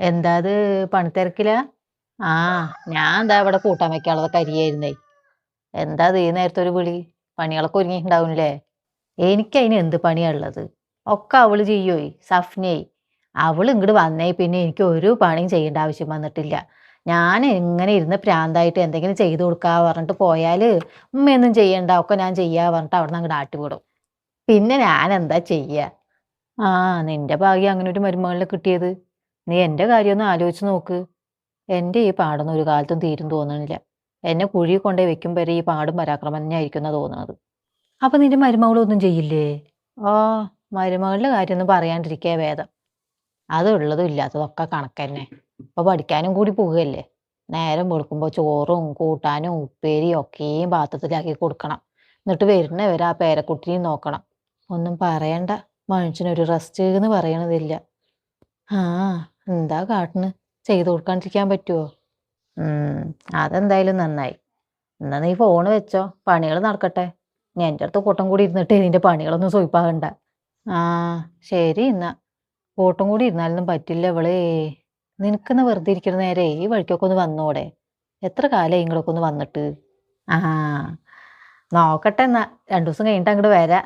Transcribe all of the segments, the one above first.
എന്താ അത് പണിത്തിരക്കിലാ? ആ ഞാൻ എന്താ ഇവിടെ കൂട്ടാൻ വെക്കാനുള്ളതൊക്കെ അരിയായിരുന്നേ. എന്താ അത് ഈ നേരത്തെ ഒരു വിളി? പണികളൊക്കെ ഒരുങ്ങിയിട്ടുണ്ടാവുംല്ലേ? എനിക്കതിന് എന്ത് പണിയാ ഉള്ളത്? ഒക്കെ അവള് ചെയ്യുവേ, സഫ്നയെ. അവള് ഇങ്ങോട്ട് വന്നേ പിന്നെ എനിക്ക് ഒരു പണിയും ചെയ്യേണ്ട ആവശ്യം വന്നിട്ടില്ല. ഞാൻ ഇങ്ങനെ ഇരുന്ന് പ്രാന്തായിട്ട് എന്തെങ്കിലും ചെയ്തു കൊടുക്കാ പറഞ്ഞിട്ട് പോയാല് ഉമ്മയൊന്നും ചെയ്യണ്ട ഒക്കെ ഞാൻ ചെയ്യാ പറഞ്ഞിട്ട് അവിടെ നിന്ന് അങ്ങോട്ട് ആട്ടിവിടും. പിന്നെ ഞാൻ എന്താ ചെയ്യാ? ആ നിന്റെ ഭാഗ്യം അങ്ങനെ ഒരു മരുമകളിനെ കിട്ടിയത്. നീ എന്റെ കാര്യമൊന്ന് ആലോചിച്ച് നോക്ക്. എന്റെ ഈ പാടൊന്നും ഒരു കാലത്തും തീരും തോന്നണില്ല. എന്നെ കുഴി കൊണ്ടേ വെക്കും വരെ ഈ പാടും പരാക്രമം തന്നെ ആയിരിക്കും എന്നാ തോന്നുന്നത്. അപ്പൊ നിന്റെ മരുമകളൊന്നും ചെയ്യില്ലേ? ഓ മരുമകളുടെ കാര്യമൊന്നും പറയാണ്ടിരിക്കേ ഭേദം. അതുള്ളതും ഇല്ലാത്തതും ഒക്കെ കണക്കന്നെ. ഇപ്പൊ പഠിക്കാനും കൂടി പോവുകയല്ലേ. നേരം വെളുക്കുമ്പോ ചോറും കൂട്ടാനും ഉപ്പേരിയും ഒക്കെയും പാത്രത്തിലാക്കി കൊടുക്കണം. എന്നിട്ട് വരുന്നവരെ ആ പേരക്കുട്ടിയും നോക്കണം. ഒന്നും പറയണ്ട. മനുഷ്യനൊരു റെസ്റ്റ് എന്ന് പറയണതില്ല. ആ എന്താ കാട്ടിന്? ചെയ്തു കൊടുക്കാണ്ടിരിക്കാൻ പറ്റുമോ? അതെന്തായാലും നന്നായി. എന്നാ നീ ഫോണ് വെച്ചോ, പണികൾ നടക്കട്ടെ. നീ എൻ്റെ അടുത്ത് കൂട്ടം കൂടി ഇരുന്നിട്ട് നിന്റെ പണികളൊന്നും സ്വയ്പാകണ്ട. ആ ശരി എന്നാ. കൂട്ടം കൂടി ഇരുന്നാലൊന്നും പറ്റില്ല ഇവളേ. നിനക്കെന്ന് വെറുതെ ഇരിക്കുന്ന നേരെ ഈ വഴിക്കൊക്കെ ഒന്ന് വന്നൂടെ? എത്ര കാലമായി ഇങ്ങോട്ടൊക്കെ ഒന്ന് വന്നിട്ട്? ആ നോക്കട്ടെ എന്നാ, 2 ദിവസം കഴിഞ്ഞിട്ട് അങ്ങോട്ട് വരാം.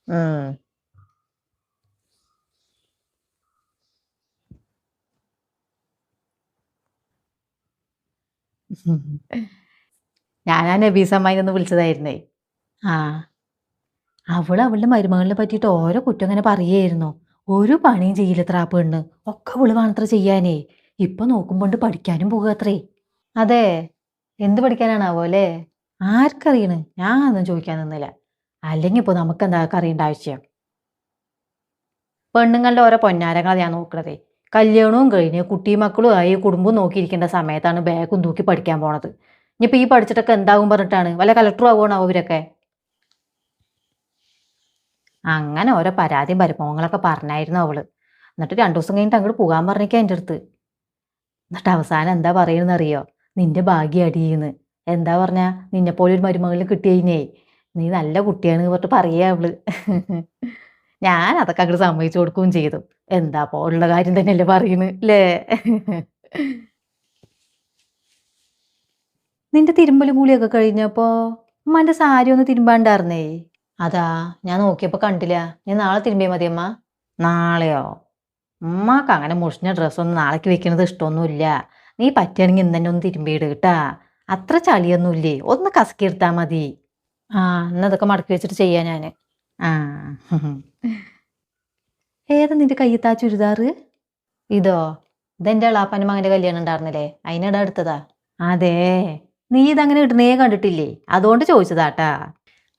ഉം ഞാൻ ആ നബീസമ്മായി ഒന്ന് വിളിച്ചതായിരുന്നേ. ആ അവളുടെ മരുമകളിനെ പറ്റിയിട്ട് ഓരോ കുറ്റം ഇങ്ങനെ പറയായിരുന്നു. ഒരു പണിയും ചെയ്യില്ലത്ര ആ പെണ്ണ്. ഒക്കെ അവള് വേണത്ര ചെയ്യാനേ. ഇപ്പൊ നോക്കുമ്പോണ്ട് പഠിക്കാനും പോകുകത്രേ. അതെ, എന്ത് പഠിക്കാനാണാവോ അല്ലേ? ആർക്കറിയണ്, ഞാൻ ഒന്നും ചോദിക്കാൻ നിന്നില്ല. അല്ലെങ്കിൽ ഇപ്പൊ നമുക്ക് എന്താ അറിയേണ്ട ആവശ്യം? പെണ്ണുങ്ങളുടെ ഓരോ പൊന്നാരങ്ങളാ ഞാൻ നോക്കണതേ. കല്യാണവും കഴിഞ്ഞ് കുട്ടിയും മക്കളും ആയി കുടുംബം നോക്കിയിരിക്കേണ്ട സമയത്താണ് ബാഗും തൂക്കി പഠിക്കാൻ പോണത്. ഇനിയിപ്പോ ഈ പഠിച്ചിട്ടൊക്കെ എന്താവും പറഞ്ഞിട്ടാണ്? വല്ല കളക്ടറും ആവുകയാണോ അവരൊക്കെ? അങ്ങനെ ഓരോ പരാതിയും പരിഭവങ്ങളൊക്കെ പറഞ്ഞായിരുന്നു അവള്. എന്നിട്ട് 2 ദിവസം കഴിഞ്ഞിട്ട് അങ്ങോട്ട് പോകാൻ പറഞ്ഞേക്കാ എൻ്റെ അടുത്ത്. എന്നിട്ട് അവസാനം എന്താ പറയുന്നറിയോ? നിന്റെ ഭാഗ്യം അടിയെന്ന്. എന്താ പറഞ്ഞ? നിന്നെപ്പോലെ ഒരു മരുമകളിനെ കിട്ടിയതിനേ നീ നല്ല കുട്ടിയാണ് പറഞ്ഞിട്ട് പറയാ അവള്. ഞാൻ അതൊക്കെ അങ്ങോട്ട് സമ്മതിച്ചു കൊടുക്കുകയും ചെയ്തു. എന്താ ഉള്ള കാര്യം തന്നെയല്ലേ പറയുന്നത് അല്ലേ? നിന്റെ തിരുമ്പലും കൂലിയൊക്കെ കഴിഞ്ഞപ്പോ ഉമ്മാന്റെ സാരി ഒന്ന് തിരുമ്പാണ്ടായിരുന്നേ? അതാ ഞാൻ നോക്കിയപ്പോ കണ്ടില്ല. നീ നാളെ തിരുമ്പിയാ മതിയമ്മ. നാളെയോ? ഉമ്മാക്ക് അങ്ങനെ മുഷിഞ്ഞ ഡ്രസ്സൊന്നും നാളേക്ക് വെക്കണത് ഇഷ്ടമൊന്നുമില്ല. നീ പറ്റുകയാണെങ്കിൽ ഇന്ന് തന്നെ ഒന്ന് തിരുമ്പിയിട് കേട്ടാ. അത്ര ചളിയൊന്നുമില്ലേ, ഒന്ന് കസക്കി എടുത്താൽ മതി. ആ എന്നാ അതൊക്കെ മടക്കി വെച്ചിട്ട് ചെയ്യാ ഞാന്. ആ ഏതാ നിന്റെ കയ്യത്താ ചുരിദാറ്? ഇതോ? ഇതെന്റെ എളാപ്പാന്റെ മകന്റെ കല്യാണം ഉണ്ടായിരുന്നില്ലേ, അതിനിടെ എടുത്തതാ. അതെ, നീ ഇതങ്ങനെ ഇടുന്നേ കണ്ടിട്ടില്ലേ, അതുകൊണ്ട് ചോദിച്ചതാട്ടാ.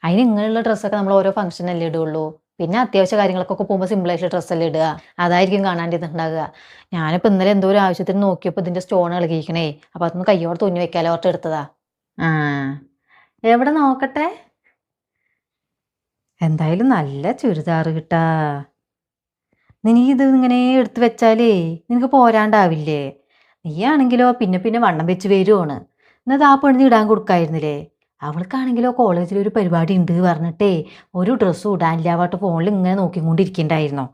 അതിന് ഇങ്ങനെയുള്ള ഡ്രസ്സൊക്കെ നമ്മൾ ഓരോ ഫംഗ്ഷനല്ലേ ഇടുള്ളൂ. പിന്നെ അത്യാവശ്യ കാര്യങ്ങൾക്കൊക്കെ പോകുമ്പോൾ സിമ്പിളായിട്ടുള്ള ഡ്രസ്സല്ലേ ഇടുക. അതായിരിക്കും കാണാണ്ടിരുന്നുണ്ടാകുക. ഞാനിപ്പോൾ ഇന്നലെ എന്തോ ഒരു ആവശ്യത്തിന് നോക്കിയപ്പോൾ ഇതിന്റെ സ്റ്റോൺ ഇളകിയിരിക്കണേ. അപ്പൊ അതൊന്ന് കയ്യോടെ തുന്നി വെക്കാലോ ഓർത്ത് എടുത്തതാ. ആ എവിടെ നോക്കട്ടെ? എന്തായാലും നല്ല ചുരിദാറ് കിട്ടാ. നീ ഇത് ഇങ്ങനെ എടുത്ത് വെച്ചാലേ നിനക്ക് പോരാണ്ടാവില്ലേ? നീയാണെങ്കിലോ പിന്നെ പിന്നെ വണ്ണം വെച്ച് വരുവാണ്. എന്നത് ആ പെണ്ണിന് ഇടാൻ കൊടുക്കായിരുന്നില്ലേ? അവൾക്കാണെങ്കിലോ കോളേജിൽ ഒരു പരിപാടി ഉണ്ട് പറഞ്ഞിട്ടേ ഒരു ഡ്രസ്സും ഇടാനില്ല പറഞ്ഞിട്ട് ഫോണിൽ ഇങ്ങനെ നോക്കിക്കൊണ്ടിരിക്കണ്ടായിരുന്നോ.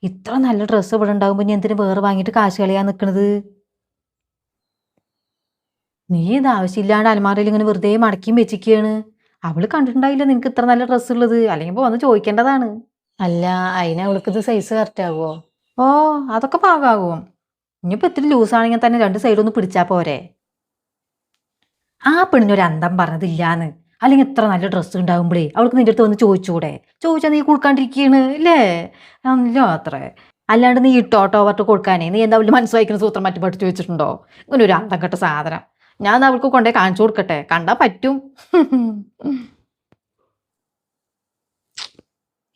ഇത്ര നല്ല ഡ്രസ്സ് ഇവിടെ ഉണ്ടാകുമ്പോൾ ഞാൻ എന്തിനു വേറെ വാങ്ങിയിട്ട് കാശ് കളയാൻ നിൽക്കണത്? നീ ഇത് ആവശ്യമില്ലാണ്ട് അലമാരയിൽ ഇങ്ങനെ വെറുതെ മടക്കിയും വെച്ചിരിക്കുകയാണ്. അവള് കണ്ടിട്ടുണ്ടായില്ല നിനക്ക് ഇത്ര നല്ല ഡ്രസ്സ് ഉള്ളത്, അല്ലെങ്കിൽ ഇപ്പൊ വന്ന് ചോദിക്കേണ്ടതാണ്. അല്ല, അതിന് അവൾക്ക് ഇത് സൈസ് കറക്റ്റ് ആകുമോ? ഓ അതൊക്കെ പാകാകും. ഇനിയിപ്പോ ഇത്തിരി ലൂസാണെങ്കിൽ തന്നെ 2 സൈഡൊന്ന് പിടിച്ചാ പോരെ? ആ പെണ്ണിനൊരു അന്തം പറഞ്ഞതില്ലാന്ന്. അല്ലെങ്കിൽ ഇത്ര നല്ല ഡ്രസ്സ് ഉണ്ടാകുമ്പോഴേ അവൾക്ക് നിന്റെ അടുത്ത് വന്ന് ചോദിച്ചൂടെ? ചോദിച്ചാൽ നീ കൊടുക്കാണ്ടിരിക്കുകയാണ് അല്ലേ? അല്ല അത്രേ. അല്ലാണ്ട് നീ ഇട്ടോട്ടോ പറഞ്ഞിട്ട് കൊടുക്കാനേ നീ എന്താ അവളുടെ മനസ്സ് വായിക്കുന്ന സൂത്രം മറ്റു പഠിച്ചു വെച്ചിട്ടുണ്ടോ? ഇങ്ങനെ ഒരു അന്തം കെട്ട സാധനം. ഞാൻ അവൾക്ക് കൊണ്ടേ കാണിച്ചു കൊടുക്കട്ടെ, കണ്ടാ പറ്റും.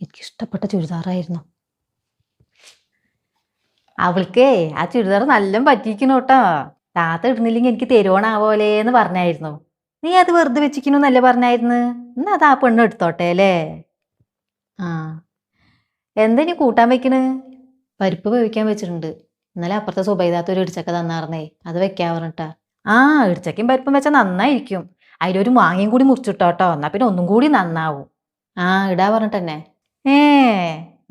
എനിക്കിഷ്ടപ്പെട്ട ചുരിദാറായിരുന്നു. അവൾക്കേ ആ ചുരിദാർ നല്ല പറ്റിയിരിക്കണു കേട്ടോ. താത്ത ഇടുന്നില്ലെങ്കിൽ എനിക്ക് തരുവോണാവോലേന്ന് പറഞ്ഞായിരുന്നു. നീ അത് വെറുതെ വെച്ചിരിക്കണമെന്നല്ലേ പറഞ്ഞായിരുന്നു. എന്നാ അത് ആ പെണ്ണ് എടുത്തോട്ടെ അല്ലേ? ആ എന്താ ഇനി കൂട്ടാൻ വെക്കണ്? പരിപ്പ് വേവിക്കാൻ വെച്ചിട്ടുണ്ട്. ഇന്നലെ അപ്പുറത്തെ സുബൈദാത്ത ഒരു ഇടിച്ചക്ക തന്നാർന്നേ, അത് വെക്കാ പറഞ്ഞിട്ടാ. ആ ഇടിച്ചക്കയും പരിപ്പും വെച്ചാൽ നന്നായിരിക്കും. അതിലൊരു മാങ്ങയും കൂടി മുറിച്ചിട്ടോട്ടോ, എന്നാ പിന്നെ ഒന്നും കൂടി നന്നാവും. ആ ഇടാ പറഞ്ഞിട്ടെന്നെ. ഏ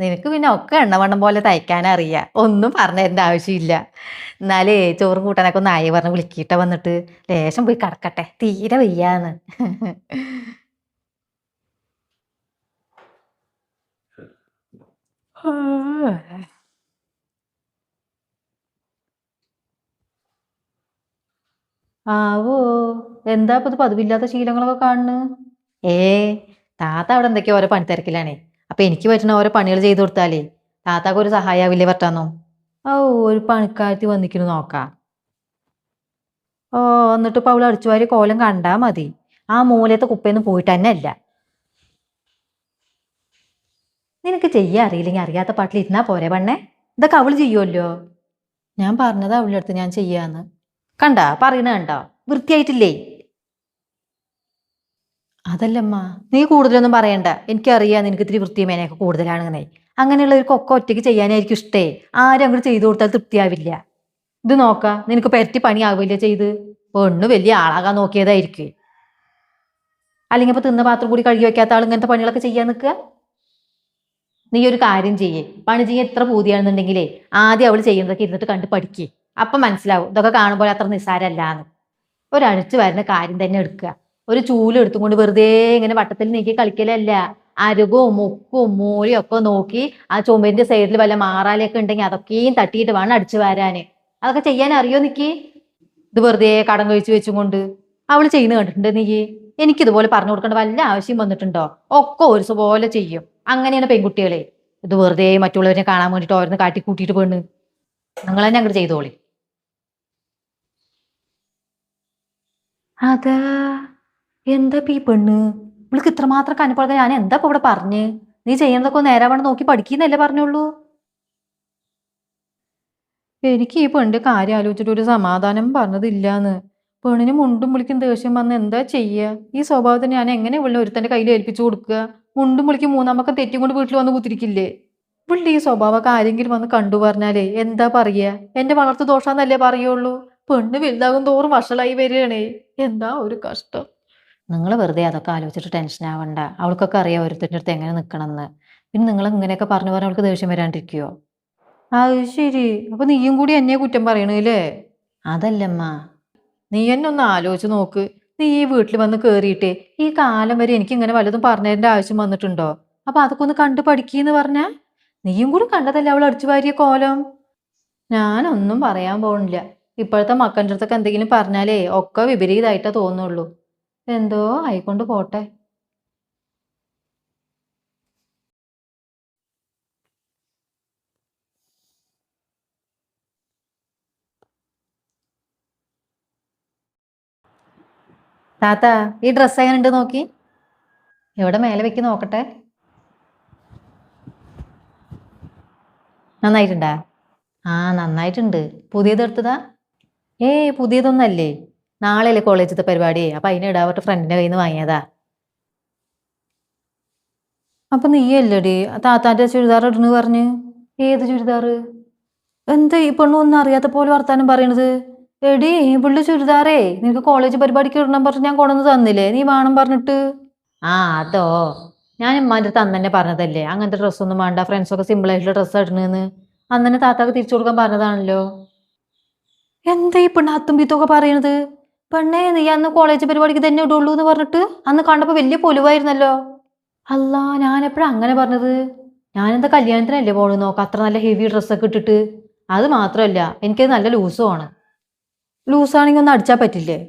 നിനക്ക് പിന്നെ ഒക്കെ എണ്ണവണ്ണം പോലെ തയ്ക്കാനറിയാം. ഒന്നും പറഞ്ഞു തരേണ്ട ആവശ്യമില്ല. എന്നാലേ ചോറും കൂട്ടാനൊക്കെ ഒന്ന് ആയി പറഞ്ഞ് വിളിക്കിട്ട വന്നിട്ട്. ലേശം പോയി കിടക്കട്ടെ. തീരെ വയ്യാന്ന്. ആവോ, എന്താ ഇപ്പൊ ഇത് പതിവില്ലാത്ത ശീലങ്ങളൊക്കെ കാണുന്നു? ഏ താത്ത അവിടെ എന്തൊക്കെയോ ഓരോ പണിത്തിരക്കിലാണേ. അപ്പൊ എനിക്ക് പറ്റുന്ന ഓരോ പണികൾ ചെയ്തു കൊടുത്താലേ താത്താക്ക് ഒരു സഹായാവില്ലേ പറ്റാന്നോ? ഓ, ഒരു പണിക്കാരത്തി വന്നിക്കുന്നു നോക്കാം. ഓ, എന്നിട്ട് ഇപ്പൊ അവള് അടിച്ചുവാരി കോലം കണ്ടാ മതി. ആ മൂലത്തെ കുപ്പയൊന്നും പോയിട്ട് തന്നെ അല്ല. നിനക്ക് ചെയ്യാൻ അറിയില്ലെങ്കിൽ അറിയാത്ത പാട്ടിൽ ഇരുന്നാ പോരെ പെണ്ണെ. ഇതൊക്കെ അവള് ചെയ്യുമല്ലോ. ഞാൻ പറഞ്ഞതാ അവളുടെ അടുത്ത് ഞാൻ ചെയ്യാന്ന്. കണ്ടാ പറയണ കണ്ടോ? വൃത്തിയായിട്ടില്ലേ? അതല്ലമ്മ, നീ കൂടുതലൊന്നും പറയണ്ട. എനിക്കറിയാം നിനക്ക് ഇത്തിരി വൃത്തിയും മേനയൊക്കെ കൂടുതലാണെന്നേ. അങ്ങനെയുള്ളവർക്കൊക്കെ ഒറ്റയ്ക്ക് ചെയ്യാനായിരിക്കും ഇഷ്ടേ. ആരും അങ്ങോട്ട് ചെയ്തു കൊടുത്താൽ തൃപ്തിയാവില്ല. ഇത് നോക്ക, നിനക്ക് പെരട്ടി പണിയാവില്ല ചെയ്ത്. പെണ്ണ് വലിയ ആളാകാൻ നോക്കിയതായിരിക്കും. അല്ലെങ്കിൽ ഇപ്പൊ തിന്ന പാത്രം കൂടി കഴുകി വെക്കാത്ത ആൾ ഇങ്ങനത്തെ പണികളൊക്കെ ചെയ്യാൻ നിൽക്കുക. നീ ഒരു കാര്യം ചെയ്യേ, പണി ചെയ്യാൻ എത്ര പൂതിയാണെന്നുണ്ടെങ്കിലേ ആദ്യം അവൾ ചെയ്യുന്നതൊക്കെ ഇരുന്നിട്ട് കണ്ട് പഠിക്കേ. അപ്പൊ മനസ്സിലാവും ഇതൊക്കെ കാണുമ്പോൾ അത്ര നിസ്സാരമല്ലാന്ന്. ഒരഴിച്ചു വരുന്ന കാര്യം തന്നെ എടുക്കുക. ഒരു ചൂല് എടുത്തും കൊണ്ട് വെറുതെ ഇങ്ങനെ വട്ടത്തിൽ നീക്കി കളിക്കലല്ല. അരുകും മുക്കും മൂലയും ഒക്കെ നോക്കി ആ ചുമരിന്റെ സൈഡിൽ വല്ല മാറാലയൊക്കെ ഉണ്ടെങ്കിൽ അതൊക്കെയും തട്ടിയിട്ട് വേണം അടിച്ചു വരാന്. അതൊക്കെ ചെയ്യാൻ അറിയോ നിക്ക്? ഇത് വെറുതെ കടം കഴിച്ചു വെച്ചും കൊണ്ട് അവള് ചെയ്യുന്ന കണ്ടിട്ടുണ്ട് നീ? എനിക്കിതുപോലെ പറഞ്ഞു കൊടുക്കേണ്ട വല്ല ആവശ്യം വന്നിട്ടുണ്ടോ? ഒക്കെ ഒരു പോലെ ചെയ്യും. അങ്ങനെയാണ് പെൺകുട്ടികളെ. ഇത് വെറുതെ മറ്റുള്ളവരെ കാണാൻ വേണ്ടിട്ട് ഓരോന്ന് കാട്ടിക്കൂട്ടിയിട്ട് പെണ്ണ്. നിങ്ങൾ തന്നെ അങ്ങോട്ട് ചെയ്തോളി. അതാ, എന്താ ഈ പെണ്ണ് ഇവൾക്ക് ഇത്രമാത്രം കനപ്പളക? ഞാൻ എന്താ ഇപ്പൊ ഇവിടെ പറഞ്ഞ്? നീ ചെയ്യുന്നതൊക്കെ നേരാവണ്ണം നോക്കി പഠിക്കുന്നല്ലേ പറഞ്ഞുള്ളൂ. എനിക്ക് ഈ പെണ്ണിന്റെ കാര്യം ആലോചിച്ചിട്ട് ഒരു സമാധാനം പറഞ്ഞതില്ലാന്ന്. പെണ്ണിന് മുണ്ടും വിളിക്കും ദേഷ്യം വന്ന് എന്താ ചെയ്യുക? ഈ സ്വഭാവത്തിന് ഞാൻ എങ്ങനെ ഇവളെ ഒരുത്തന്റെ കയ്യിൽ ഏൽപ്പിച്ചു കൊടുക്കുക? മുണ്ടും വിളിക്കും മൂന്നാമൊക്കെ തെറ്റും കൊണ്ട് വീട്ടിൽ വന്ന് കുത്തിരിക്കില്ലേ? ഇവളുടെ ഈ സ്വഭാവമൊക്കെ ആരെങ്കിലും വന്ന് കണ്ടു പറഞ്ഞാലേ എന്താ പറയുക? എന്റെ വളർത്തു ദോഷാന്നല്ലേ പറയുള്ളൂ. പെണ്ണ് വലുതാകും തോറും വഷളായി വരികയാണേ. എന്താ ഒരു കഷ്ടം. നിങ്ങൾ വെറുതെ അതൊക്കെ ആലോചിച്ചിട്ട് ടെൻഷൻ ആവണ്ട. അവൾക്കൊക്കെ അറിയാം ഓരോരുത്തരുടെ അടുത്ത് എങ്ങനെ നിൽക്കണമെന്ന്. പിന്നെ നിങ്ങൾ ഇങ്ങനെയൊക്കെ പറഞ്ഞു പറഞ്ഞാൽ അവൾക്ക് ദേഷ്യം വരാണ്ടിരിക്കുവോ? അത് ശരി. അപ്പൊ നീയും കൂടി എന്നെ കുറ്റം പറയണല്ലേ? അതല്ലമ്മ, നീ എന്നെ ഒന്ന് ആലോചിച്ച് നോക്ക്. നീ ഈ വീട്ടിൽ വന്ന് കേറിയിട്ടേ ഈ കാലം വരെ എനിക്ക് ഇങ്ങനെ വല്ലതും പറഞ്ഞതിന്റെ ആവശ്യം വന്നിട്ടുണ്ടോ? അപ്പൊ അതൊക്കെ ഒന്ന് കണ്ടു പഠിക്കീന്ന് പറഞ്ഞ നീയും കൂടി കണ്ടതല്ലേ അവൾ അടിച്ചു വാരിയ കോലം. ഞാനൊന്നും പറയാൻ പോണില്ല. ഇപ്പോഴത്തെ മക്കൻ്റെ അടുത്തൊക്കെ എന്തെങ്കിലും പറഞ്ഞാലേ ഒക്കെ വിപരീതമായിട്ടേ തോന്നുള്ളൂ. എന്തോ ആയിക്കൊണ്ട് പോട്ടെ. താത്ത, ഈ ഡ്രസ്സ് എങ്ങനെ ഉണ്ട് നോക്കി? എവിടെ മേലെ വെക്ക് നോക്കട്ടെ. നന്നായിട്ടുണ്ടാ? ആ, നന്നായിട്ടുണ്ട്. പുതിയത് എടുത്തതാ? പുതിയതൊന്നല്ലേ. നാളെയല്ലേ കോളേജിലത്തെ പരിപാടി. അപ്പൊ അതിന് ഇടാവട്ടെ ഫ്രണ്ടിന്റെ കയ്യിൽ നിന്ന് വാങ്ങിയതാ. അപ്പൊ നീയല്ലേടി താത്താന്റെ ചുരിദാർ ഇടുന്നു പറഞ്ഞ്? ഏത് ചുരിദാറ്? എന്താ ഈ പെണ്ണൊന്നും അറിയാത്ത പോലെ വർത്താനം പറയണത്? എടി, പുള്ളി ചുരിദാറേ നിനക്ക് കോളേജ് പരിപാടിക്ക് ഇടണം പറഞ്ഞ് ഞാൻ കൊണ്ടുവന്ന് തന്നില്ലേ നീ വേണം പറഞ്ഞിട്ട്? ആ, അതോ. ഞാൻ ഉമ്മാൻ്റെ അടുത്ത് അന്ന് തന്നെ പറഞ്ഞതല്ലേ അങ്ങനത്തെ ഡ്രസ്സൊന്നും വേണ്ട, ഫ്രണ്ട്സൊക്കെ സിമ്പിൾ ആയിട്ടുള്ള ഡ്രസ്സ് ഇടണെന്ന്. അന്ന് തന്നെ താത്താക്ക് തിരിച്ചു കൊടുക്കാൻ പറഞ്ഞതാണല്ലോ. എന്താ ഈ പെണ്ണ് അത്തും പീത്തൊക്കെ പറയണത്? പെണ്ണേ, നീ അന്ന് കോളേജ് പരിപാടിക്ക് തന്നെ ഇടുള്ളൂ എന്ന് പറഞ്ഞിട്ട് അന്ന് കണ്ടപ്പോ വലിയ പൊലിവായിരുന്നല്ലോ. അല്ല, ഞാൻ എപ്പോഴാ അങ്ങനെ പറഞ്ഞത്? ഞാനെന്താ കല്യാണത്തിനല്ലേ പോണു നോക്കാം അത്ര നല്ല ഹെവി ഡ്രസ്സൊക്കെ ഇട്ടിട്ട്. അത് മാത്രമല്ല എനിക്കത് നല്ല ലൂസുമാണ്. ലൂസാണെങ്കിൽ ഒന്ന് അടിച്ചാൽ പറ്റില്ലേ?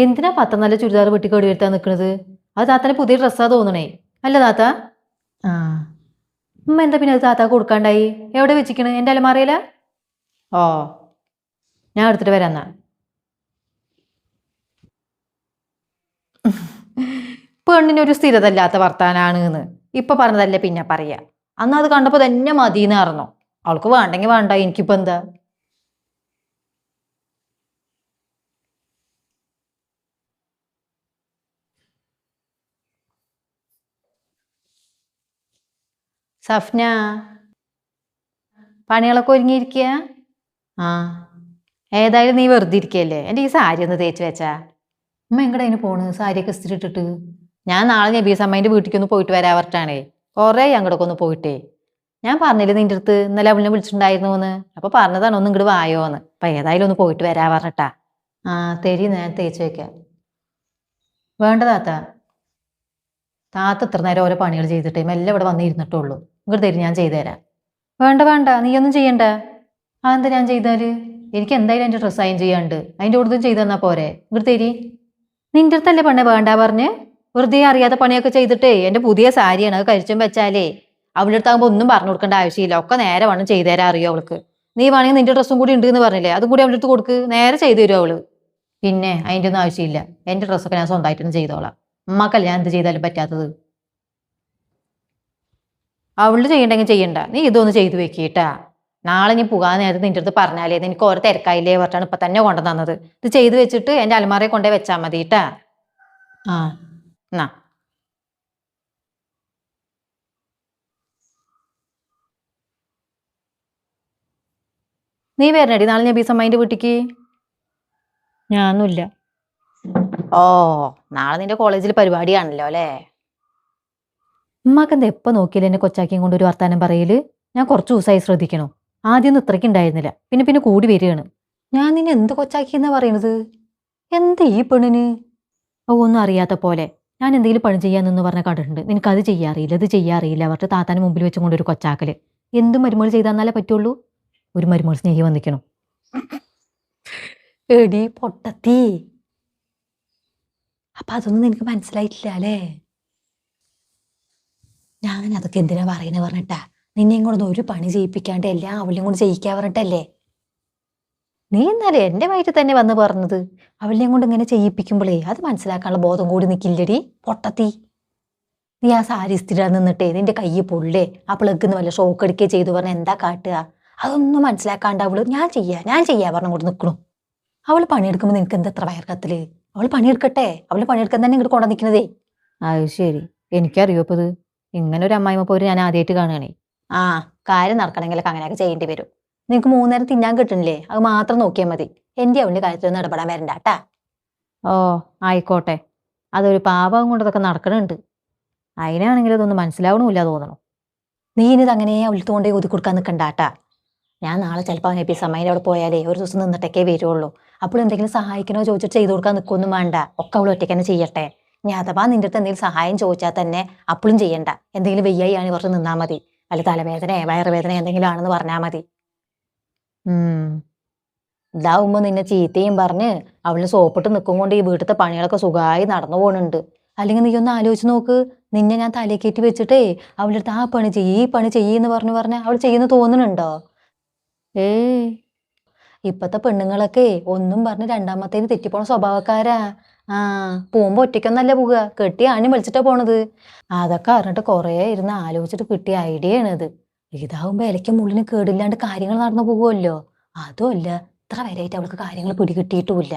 എന്തിനാ പത്ര നല്ല ചുരിദാർ വെട്ടിക്കേടി വരുത്താൻ നിൽക്കുന്നത്? അത് താത്തന്റെ പുതിയ ഡ്രസ്സാ തോന്നണേ. അല്ല താത്ത? ആ, ഉമ്മ എന്താ പിന്നെ അത് താത്താക്ക് കൊടുക്കാണ്ടായി? എവിടെ വെച്ചിക്കണ്? എൻ്റെ അലമാറയില? ഓ, ഞാൻ എടുത്തിട്ട് വരാന്നാ. പെണ്ണിനൊരു സ്ഥിരതല്ലാത്ത വർത്താനാണ് എന്ന് ഇപ്പൊ പറഞ്ഞതല്ലേ പിന്നെ പറയാ. അന്ന് അത് കണ്ടപ്പോ തന്നെ മതിന്ന് പറഞ്ഞു. അവൾക്ക് വേണ്ടെങ്കിൽ വേണ്ട, എനിക്കിപ്പോ എന്താ. സഫ്ന, പണികളൊക്കെ ഒരുങ്ങിയിരിക്കുക? ആ, ഏതായാലും നീ വെറുതെ ഇരിക്കല്ലേ, എൻ്റെ ഈ സാരി ഒന്ന് തേച്ച് വെച്ചാ. ഉമ്മ എങ്ങടെ അതിന് പോണ് സാരിയൊക്കെ ഇസ്തിരി ഇട്ടിട്ട്? ഞാൻ നാളെ നബീസ് അമ്മേൻ്റെ വീട്ടിലേക്ക് ഒന്ന് പോയിട്ട് വരാവർട്ടാണേ. കുറേ അങ്ങോട്ടൊക്കെ ഒന്ന് പോയിട്ടേ. ഞാൻ പറഞ്ഞില്ലേ നിന്റെ അടുത്ത് ഇന്നലെ അവളിനെ വിളിച്ചിട്ടുണ്ടായിരുന്നു എന്ന്. അപ്പൊ പറഞ്ഞതാണ് ഒന്ന് ഇങ്ങോട്ട് വായോന്ന്. അപ്പൊ ഏതായാലും ഒന്ന് പോയിട്ട് വരാ പറഞ്ഞിട്ടാ. ആ തെരി ഞാൻ തേച്ച് വെക്കാം. വേണ്ട താത്ത. താത്ത ഇത്ര നേരം ഓരോ പണികൾ ചെയ്തിട്ടേ മെല്ലെ ഇവിടെ വന്നിരുന്നിട്ടുള്ളൂ. ഇങ്ങോട്ട് തരും ഞാൻ ചെയ്തുതരാം. വേണ്ട വേണ്ട നീയൊന്നും ചെയ്യണ്ട. അതെന്താ ഞാൻ ചെയ്താല്? എനിക്ക് എന്തായാലും എൻ്റെ ഡ്രസ്സ് അയൺ ചെയ്യാണ്ട്. അതിൻ്റെ കൂടുതൽ ചെയ്തു തന്നാ പോരെ. ഇങ്ങോട്ട് തരി. നിന്റെ അടുത്തല്ലേ പണി വേണ്ട പറഞ്ഞ്? വെറുതെ അറിയാത്ത പണിയൊക്കെ ചെയ്തിട്ടേ എൻ്റെ പുതിയ സാരിയാണ് അത് കഴിച്ചും വെച്ചാലേ അവളുടെ അടുത്താകുമ്പോൾ ഒന്നും പറഞ്ഞു കൊടുക്കേണ്ട ആവശ്യമില്ല. ഒക്കെ നേരെ വേണം ചെയ്തു തരാൻ അറിയോ അവൾക്ക്. നീ വേണമെങ്കിൽ നിന്റെ ഡ്രസ്സും കൂടി ഉണ്ട് എന്ന് പറഞ്ഞില്ലേ, അതും കൂടി അവളുടെ അടുത്ത് കൊടുക്ക്. നേരെ ചെയ്തു തരും അവള്. പിന്നെ അതിൻ്റെ ഒന്നും ആവശ്യമില്ല. എൻ്റെ ഡ്രസ്സൊക്കെ ഞാൻ സ്വന്തമായിട്ടൊന്നും ചെയ്തോളാം. ഉമ്മാക്കല്ല ഞാൻ എന്ത് ചെയ്താലും പറ്റാത്തത്. അവള് ചെയ്യണ്ടെങ്കിൽ ചെയ്യണ്ട. നീ ഇതൊന്ന് ചെയ്തു വെക്കിട്ടാ. നാളെ നീ പോകാൻ നേരത്തെ നിന്റെ അടുത്ത് പറഞ്ഞാലേ നിനക്ക് ഓരോ തിരക്കായില്ലേ പറഞ്ഞാണ് ഇപ്പൊ തന്നെ കൊണ്ടു തന്നത്. ഇത് ചെയ്തു വെച്ചിട്ട് എൻ്റെ അലമാറയെ കൊണ്ടേ വെച്ചാൽ മതി കേട്ടാ. ആ എന്നാ നീ വരണടി നാളെ ഞാൻ ബീസമ്മേൻ്റെ വീട്ടിക്ക്. ഞാനൊന്നുമില്ല. ഓ നാളെ നിന്റെ കോളേജിൽ പരിപാടിയാണല്ലോ അല്ലേ? ഉമ്മാക്ക് എന്താ എപ്പോൾ നോക്കിയില്ല എന്നെ കൊച്ചാക്കിയും കൊണ്ട് ഒരു വർത്താനം പറയല്. ഞാൻ കുറച്ച് ദിവസമായി ശ്രദ്ധിക്കണോ. ആദ്യമൊന്നും ഇത്രയ്ക്ക് ഉണ്ടായിരുന്നില്ല, പിന്നെ പിന്നെ കൂടി വരികയാണ്. ഞാൻ നിന്നെ എന്ത് കൊച്ചാക്കിയെന്നാ പറയണത്? എന്താ ഈ പെണ്ണിന്? ഓ ഒന്നും അറിയാത്ത പോലെ. ഞാൻ എന്തെങ്കിലും പണി ചെയ്യാന്നെന്ന് പറഞ്ഞ കണ്ടിട്ടുണ്ട്. നിനക്ക് അത് ചെയ്യാറിയില്ല ഇത് ചെയ്യാറിയില്ല അവരുടെ താത്താന് മുമ്പിൽ വെച്ചും കൊണ്ട് ഒരു കൊച്ചാക്കല്. എന്ത് മരുമകൾ ചെയ്താന്നാലേ പറ്റുള്ളൂ. ഒരു മരുമകൾ സ്നേഹി വന്നിക്കണം. എടി പൊട്ടത്തി. അപ്പൊ അതൊന്നും നിനക്ക് മനസ്സിലായിട്ടില്ല അല്ലേ? ഞാൻ അതൊക്കെ എന്തിനാ പറയുന്നത് പറഞ്ഞിട്ടാ. നിന്നെയും കൂടെ ഒരു പണി ചെയ്യിപ്പിക്കാണ്ട് എല്ലാം അവളെയും കൊണ്ട് ചെയ്യിക്കാൻ പറഞ്ഞിട്ടല്ലേ. നീ എന്നാലേ എന്റെ വയറ്റിൽ തന്നെ വന്ന് പറഞ്ഞത്. അവളെയും കൊണ്ട് ഇങ്ങനെ ചെയ്യിപ്പിക്കുമ്പോഴേ അത് മനസ്സിലാക്കാനുള്ള ബോധം കൂടി നിൽക്കില്ലടി പൊട്ടത്തി. നീ ആ സാരി സ്ഥിരം നിന്നിട്ടേ നിന്റെ കൈ പൊള്ളേ ആ പ്ലഗിന്ന് വല്ല ഷോക്ക് അടിക്കുകയോ ചെയ്തു പറഞ്ഞാൽ എന്താ കാട്ടുക? അതൊന്നും മനസ്സിലാക്കാണ്ട് അവള് ഞാൻ ചെയ്യാ പറഞ്ഞുകൊണ്ട് നിൽക്കണു. അവള് പണിയെടുക്കുമ്പോൾ നിനക്ക് എന്താ എത്ര വയർക്കത്തില്? അവള് പണിയെടുക്കട്ടെ. അവള് പണിയെടുക്കാൻ തന്നെ ഇങ്ങോട്ട് കൊണ്ടു നിൽക്കുന്നതേ. അത് ശരി, എനിക്കറിയോ ഇപ്പൊ ഇത്. ഇങ്ങനെ ഒരു അമ്മായിമ്മ പോര് ഞാൻ ആദ്യമായിട്ട് കാണുകയാണേ. ആ കാര്യം നടക്കണമെങ്കിലൊക്കെ അങ്ങനെയൊക്കെ ചെയ്യേണ്ടി വരും. നിനക്ക് 3 നേരം തിന്നാൻ കിട്ടണില്ലേ, അത് മാത്രം നോക്കിയാൽ മതി. എൻ്റെ അവളുടെ കാര്യത്തിലൊന്നും ഇടപെടാൻ വരണ്ട കേട്ടാ. ഓ ആയിക്കോട്ടെ. അതൊരു പാപം കൊണ്ട് ഇതൊക്കെ നടക്കണുണ്ട്. അതിനാണെങ്കിൽ ഇതൊന്നും മനസ്സിലാവണമില്ല തോന്നണു. നീ ഇനിത് അങ്ങനെ അവൾക്ക് കൊണ്ടേ ഒതുക്കി കൊടുക്കാൻ നിൽക്കണ്ടാട്ടാ. ഞാൻ നാളെ ചിലപ്പോൾ അങ്ങനെ സമയം അവിടെ പോയാലേ ഒരു ദിവസം നിന്നിട്ടൊക്കെ വരുള്ളൂ. അപ്പോൾ എന്തെങ്കിലും സഹായിക്കണോ ചോദിച്ചിട്ട് ചെയ്തു കൊടുക്കാൻ നിൽക്കൊന്നും വേണ്ട. ഒക്കെ അവൾ ഒറ്റയ്ക്ക് തന്നെ ചെയ്യട്ടെ. ഇനി അഥവാ നിന്റെ അടുത്ത് എന്തെങ്കിലും സഹായം ചോദിച്ചാൽ തന്നെ അപ്പോഴും ചെയ്യണ്ട. എന്തെങ്കിലും വെയ്യായി കുറച്ച് നിന്നാൽ മതി. വല്ല തലവേദന വയറുവേദന എന്തെങ്കിലും ആണെന്ന് പറഞ്ഞാൽ മതി. ഇതാവുമ്പോ നിന്നെ ചീത്തയും പറഞ്ഞ് അവള് സോപ്പിട്ട് നിൽക്കും കൊണ്ട് ഈ വീട്ടിലത്തെ പണികളൊക്കെ സുഖമായി നടന്നു പോണുണ്ട്. അല്ലെങ്കിൽ നീ ഒന്ന് ആലോചിച്ച് നോക്ക്. നിന്നെ ഞാൻ തലക്കേറ്റി വെച്ചിട്ടേ അവളുടെ അടുത്ത് ആ പണി ഈ പണി ചെയ്യെന്ന് പറഞ്ഞ് അവൾ ചെയ്യുന്ന തോന്നുന്നുണ്ടോ? ഇപ്പത്തെ പെണ്ണുങ്ങളൊക്കെ ഒന്നും പറഞ്ഞ് രണ്ടാമത്തേന് തെറ്റിപ്പോണ സ്വഭാവക്കാരാ. ആ പോകുമ്പോ ഒറ്റയ്ക്കൊന്നല്ല പോവുക, കെട്ടി ആണി വിളിച്ചിട്ടാ പോണത്. അതൊക്കെ അറിഞ്ഞിട്ട് കുറേ ഇരുന്ന് ആലോചിച്ചിട്ട് കിട്ടിയ ഐഡിയ ആണിത്. ഇതാവുമ്പോ ഇലയ്ക്ക് മുള്ളിന് കേടില്ലാണ്ട് കാര്യങ്ങൾ നടന്നു പോകുമല്ലോ. അതുമല്ല ഇത്ര വരെയായിട്ട് അവൾക്ക് കാര്യങ്ങൾ പിടികിട്ടിയിട്ടുമില്ല.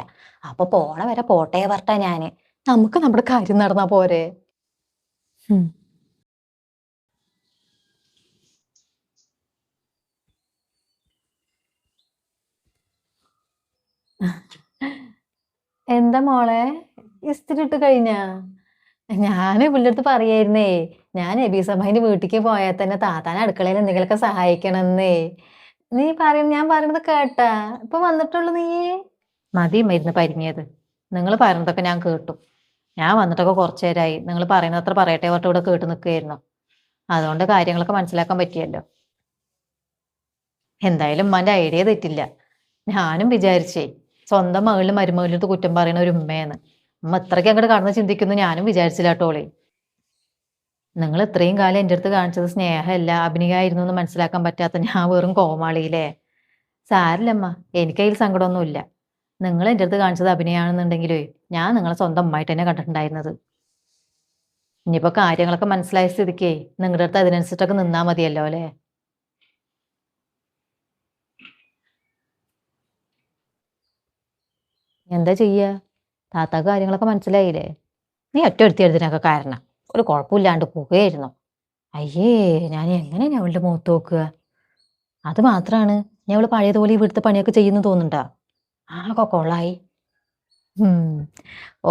അപ്പൊ പോണ വരെ പോട്ടേ പറഞ്ഞാ ഞാന്. നമുക്ക് നമ്മുടെ കാര്യം നടന്നാ പോരെ. എന്താ മോളെ ഇസ്തിരി ഇട്ട് കഴിഞ്ഞാ? ഞാൻ പുള്ളിടത്ത് പറയായിരുന്നേ, ഞാൻ നബീസമ്മേന്റെ വീട്ടിലേക്ക് പോയാൽ തന്നെ താത്താൻ അടുക്കളയിൽ എന്തെങ്കിലുമൊക്കെ സഹായിക്കണമെന്നേ. ഞാൻ പറയുന്നത് കേട്ടാ? ഇപ്പൊ വന്നിട്ടുള്ളൂ നീ. മതി മരുന്ന് പരിങ്ങിയത്. നിങ്ങൾ പറയുന്നതൊക്കെ ഞാൻ കേട്ടു. ഞാൻ വന്നിട്ടൊക്കെ കുറച്ചു നേരമായി. നിങ്ങൾ പറയുന്നത്ര പറയട്ടെ പറഞ്ഞിട്ട് ഇവിടെ കേട്ട് നിൽക്കുകയായിരുന്നു. അതുകൊണ്ട് കാര്യങ്ങളൊക്കെ മനസ്സിലാക്കാൻ പറ്റിയല്ലോ. എന്തായാലും ഉമ്മാന്റെ ഐഡിയ തെറ്റില്ല. ഞാനും വിചാരിച്ചേ സ്വന്തം മകളിലും മരുമകളിലടുത്ത് കുറ്റം പറയുന്ന ഒരു ഉമ്മയെന്ന്. ഉമ്മ ഇത്രയ്ക്ക് അങ്ങോട്ട് കടന്ന് ചിന്തിക്കുന്നു ഞാനും വിചാരിച്ചില്ല കേട്ടോളെ. നിങ്ങൾ ഇത്രയും കാലം എൻ്റെ അടുത്ത് കാണിച്ചത് സ്നേഹമല്ല അഭിനയമായിരുന്നു എന്ന് മനസ്സിലാക്കാൻ പറ്റാത്ത ഞാൻ വെറും കോമാളിയില്ലേ. സാരില്ലമ്മ, എനിക്കതിൽ സങ്കടമൊന്നുമില്ല. നിങ്ങൾ എൻ്റെ അടുത്ത് കാണിച്ചത് അഭിനയമാണെന്നുണ്ടെങ്കിലേ ഞാൻ നിങ്ങളെ സ്വന്തം അമ്മായിട്ട് തന്നെ കണ്ടിട്ടുണ്ടായിരുന്നത്. ഇനിയിപ്പോൾ കാര്യങ്ങളൊക്കെ മനസ്സിലായ സ്ഥിതിക്കേ നിങ്ങളുടെ അടുത്ത് അതിനനുസരിച്ചൊക്കെ നിന്നാ മതിയല്ലോ അല്ലേ. എന്താ ചെയ്യുക? താത്താക്ക് കാര്യങ്ങളൊക്കെ മനസ്സിലായില്ലേ? നീ ഒറ്റ എടുത്തിയതിനൊക്കെ കാരണം ഒരു കുഴപ്പമില്ലാണ്ട് പോവുകയായിരുന്നു. അയ്യേ ഞാൻ എങ്ങനെ അവളുടെ മുഖത്ത് നോക്കുക? അത് മാത്രമാണ് ഞാൻ അവള് പഴയതുപോലെ ഇവിടുത്തെ പണിയൊക്കെ ചെയ്യുന്നു തോന്നുന്നുണ്ടാ? ആകെ കൊള്ളായി.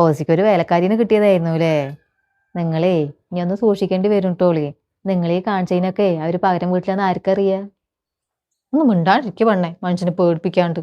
ഓസിക്കൊരു വേലക്കാരിന്ന് കിട്ടിയതായിരുന്നു അല്ലേ? നിങ്ങളേ ഇനി ഒന്ന് സൂക്ഷിക്കേണ്ടി വരും കേട്ടോളി. നിങ്ങളീ കാണിച്ചതിനൊക്കെ അവര് പകരം വീട്ടിലെന്ന് ആർക്കറിയാ? ഒന്ന് മിണ്ടാണ്ടിരിക്കുക പെണ്ണെ, മനുഷ്യനെ പേടിപ്പിക്കാണ്ട്.